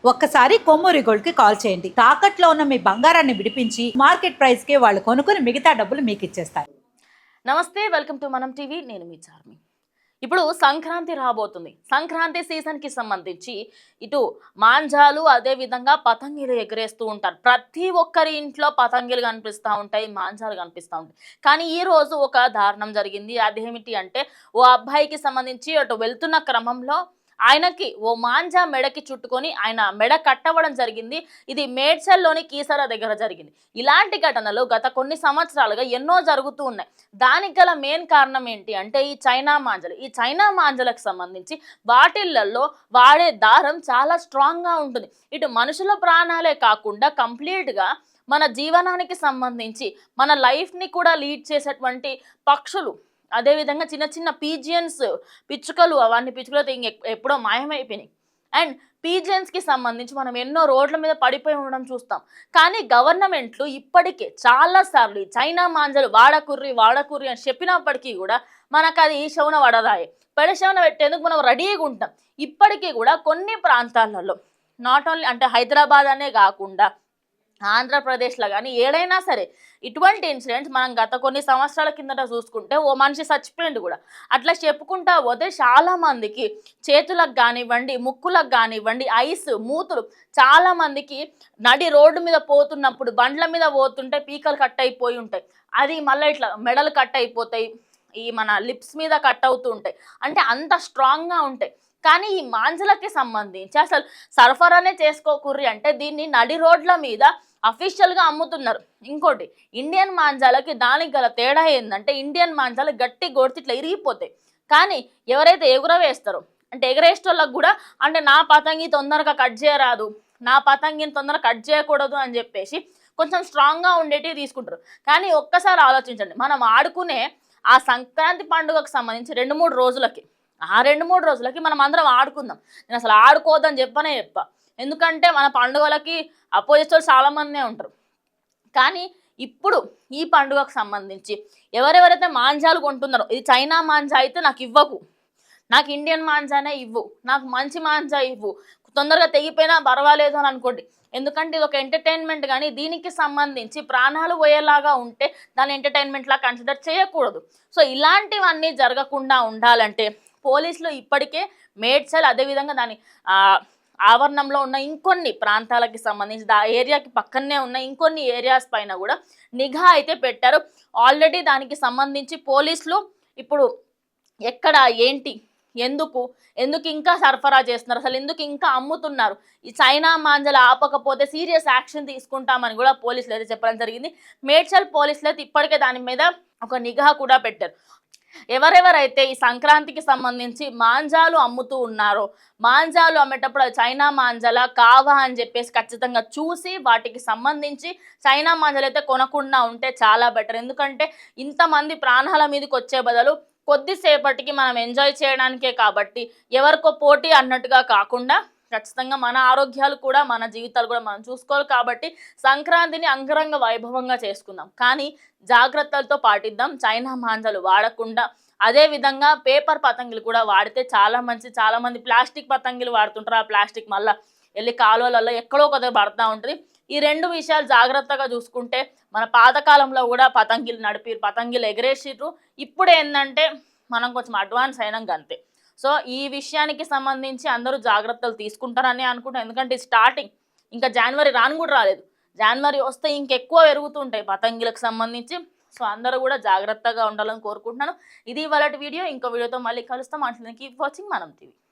ఒక్కసారి కొమ్మూరి గోల్డ్ కి కాల్ చేయండి. తాకట్లో ఉన్న మీ బంగారాన్ని విడిపించి మార్కెట్ ప్రైస్ కి వాళ్ళు కొనుక్కుని మిగతా డబ్బులు మీకు ఇచ్చేస్తారు. నమస్తే, వెల్కమ్ టు మనం టీవీ. నేను మీ చార్మి. ఇప్పుడు సంక్రాంతి రాబోతుంది. సంక్రాంతి సీజన్కి సంబంధించి ఇటు మాంజాలు అదే విధంగా పతంగిలు ఎగరేస్తూ ఉంటారు. ప్రతి ఒక్కరి ఇంట్లో పతంగిలు కనిపిస్తూ ఉంటాయి, మాంజాలు కనిపిస్తూ ఉంటాయి. కానీ ఈ రోజు ఒక దారుణం జరిగింది. అదేమిటి అంటే, ఓ అబ్బాయికి సంబంధించి అటు వెళ్తున్న క్రమంలో ఆయనకి ఓ మాంజా మెడకి చుట్టుకొని ఆయన మెడ కట్టవడం జరిగింది. ఇది మేడ్చల్లోని కీసర దగ్గర జరిగింది. ఇలాంటి ఘటనలు గత కొన్ని సంవత్సరాలుగా ఎన్నో జరుగుతూ ఉన్నాయి. దానికి గల మెయిన్ కారణం ఏంటి అంటే ఈ చైనా మాంజలు. ఈ చైనా మాంజలకు సంబంధించి వాటిళ్లలో వాడే దారం చాలా స్ట్రాంగ్గా ఉంటుంది. ఇటు మనుషుల ప్రాణాలే కాకుండా కంప్లీట్గా మన జీవనానికి సంబంధించి మన లైఫ్ని కూడా లీడ్ చేసేటువంటి పక్షులు, అదేవిధంగా చిన్న చిన్న పీజియన్స్, పిచ్చుకలు, అవన్నీ పిచ్చుకలతో ఎప్పుడో మాయమైపోయినాయి. అండ్ పీజియన్స్కి సంబంధించి మనం ఎన్నో రోడ్ల మీద పడిపోయి ఉండడం చూస్తాం. కానీ గవర్నమెంట్లు ఇప్పటికే చాలాసార్లు చైనా మాంజలు వాడకుర్రి అని చెప్పినప్పటికీ కూడా మనకు అది శవన పడదాయి. పెడశవన పెట్టేందుకు మనం రెడీగా ఉంటాం. ఇప్పటికీ కూడా కొన్ని ప్రాంతాలలో, నాట్ ఓన్లీ అంటే హైదరాబాద్ అనే కాకుండా ఆంధ్రప్రదేశ్లో కానీ ఏడైనా సరే ఇటువంటి ఇన్సిడెంట్స్ మనం గత కొన్ని సంవత్సరాల కిందట చూసుకుంటే ఓ మనిషి చచ్చిపోయింది కూడా. అట్లా చెప్పుకుంటా పోతే చాలామందికి చేతులకు కానివ్వండి, ముక్కులకు కానివ్వండి, ఐస్, మూతులు, చాలామందికి నడి రోడ్డు మీద పోతున్నప్పుడు బండ్ల మీద పోతుంటే పీకలు కట్ అయిపోయి ఉంటాయి. అది మళ్ళీ ఇట్లా మెడలు కట్ అయిపోతాయి, ఈ మన లిప్స్ మీద కట్ అవుతూ ఉంటాయి. అంటే అంత స్ట్రాంగ్గా ఉంటాయి. కానీ ఈ మాంజలకి సంబంధించి అసలు సరఫరానే చేసుకోకుర్రి అంటే దీన్ని నడి రోడ్ల మీద అఫీషియల్గా అమ్ముతున్నారు. ఇంకోటి, ఇండియన్ మాంజాలకి దానికి గల తేడా ఏంటంటే, ఇండియన్ మాంజాలు గట్టి కొడితే ఇట్లా ఇరిగిపోతాయి. కానీ ఎవరైతే ఎగురవేస్తారో అంటే ఎగరేసేటోళ్ళకి కూడా అంటే నా పతంగి తొందరగా కట్ చేయరాదు, నా పతంగిని తొందరగా కట్ చేయకూడదు అని చెప్పేసి కొంచెం స్ట్రాంగ్గా ఉండేటివి తీసుకుంటారు. కానీ ఒక్కసారి ఆలోచించండి, మనం ఆడుకునే ఆ సంక్రాంతి పండుగకు సంబంధించి 2-3 రోజులకి, ఆ 2-3 రోజులకి మనం అందరం ఆడుకుందాం. నేను అసలు ఆడుకోవద్దని చెప్పా. ఎందుకంటే మన పండుగలకి అపోజిస్టులు చాలామందే ఉంటారు. కానీ ఇప్పుడు ఈ పండుగకు సంబంధించి ఎవరెవరైతే మాంజాలు కొంటున్నారో, ఇది చైనా మాంజా అయితే నాకు ఇవ్వకు, నాకు ఇండియన్ మాంజానే ఇవ్వు, నాకు మంచి మాంజా ఇవ్వు, తొందరగా తెగిపోయినా పర్వాలేదు అని అనుకోండి. ఎందుకంటే ఇది ఒక ఎంటర్టైన్మెంట్. కానీ దీనికి సంబంధించి ప్రాణాలు పోయేలాగా ఉంటే దాన్ని ఎంటర్టైన్మెంట్లా కన్సిడర్ చేయకూడదు. సో ఇలాంటివన్నీ జరగకుండా ఉండాలంటే పోలీసులు ఇప్పటికే మేడ్చల్ అదేవిధంగా దాని ఆవరణంలో ఉన్న ఇంకొన్ని ప్రాంతాలకి సంబంధించి ఆ ఏరియాకి పక్కనే ఉన్న ఇంకొన్ని ఏరియాస్ పైన కూడా నిఘా అయితే పెట్టారు. ఆల్రెడీ దానికి సంబంధించి పోలీసులు ఇప్పుడు ఎక్కడ ఏంటి, ఎందుకు ఇంకా సరఫరా చేస్తున్నారు, అసలు ఎందుకు ఇంకా అమ్ముతున్నారు, ఈ చైనా మాంజలు ఆపకపోతే సీరియస్ యాక్షన్ తీసుకుంటామని కూడా పోలీసులు అయితే చెప్పడం జరిగింది. మేడ్చల్ పోలీసులు అయితే ఇప్పటికే దాని మీద ఒక నిఘా కూడా పెట్టారు. ఎవరెవరైతే ఈ సంక్రాంతికి సంబంధించి మాంజాలు అమ్ముతూ ఉన్నారో, మాంజాలు అమ్మేటప్పుడు చైనా మాంజాల కావా అని చెప్పేసి ఖచ్చితంగా చూసి వాటికి సంబంధించి చైనా మాంజాలు అయితే కొనకుండా ఉంటే చాలా బెటర్. ఎందుకంటే ఇంతమంది ప్రాణాల మీదకి వచ్చే బదులు కొద్దిసేపటికి మనం ఎంజాయ్ చేయడానికే కాబట్టి ఎవరికో పోటీ అన్నట్టుగా కాకుండా ఖచ్చితంగా మన ఆరోగ్యాలు కూడా మన జీవితాలు కూడా మనం చూసుకోవాలి. కాబట్టి సంక్రాంతిని అంగరంగ వైభవంగా చేసుకుందాం, కానీ జాగ్రత్తలతో పాటిద్దాం. చైనా మాంజాలు వాడకుండా అదేవిధంగా పేపర్ పతంగులు కూడా వాడితే చాలా మంచి. చాలామంది ప్లాస్టిక్ పతంగులు వాడుతుంటారు. ఆ ప్లాస్టిక్ మళ్ళీ వెళ్ళి కాలువలలో ఎక్కడో కొద్దిగా పడుతూ ఉంటుంది. ఈ 2 విషయాలు జాగ్రత్తగా చూసుకుంటే, మన పాతకాలంలో కూడా పతంగిలు ఎగరేసిర్రు. ఇప్పుడు ఏంటంటే మనం కొంచెం అడ్వాన్స్ అయినాక అంతే. సో ఈ విషయానికి సంబంధించి అందరూ జాగ్రత్తలు తీసుకుంటారని అనుకుంటాను. ఎందుకంటే స్టార్టింగ్ ఇంకా జనవరి కూడా రాలేదు. జనవరి వస్తే ఇంకెక్కువ పెరుగుతుంటాయి పతంగిలకు సంబంధించి. సో అందరూ కూడా జాగ్రత్తగా ఉండాలని కోరుకుంటున్నాను. ఇది ఇవాళ వీడియో. ఇంకో వీడియోతో మళ్ళీ కలుస్తాం. అంటే కీప్ వాచింగ్ మనం టీవీ.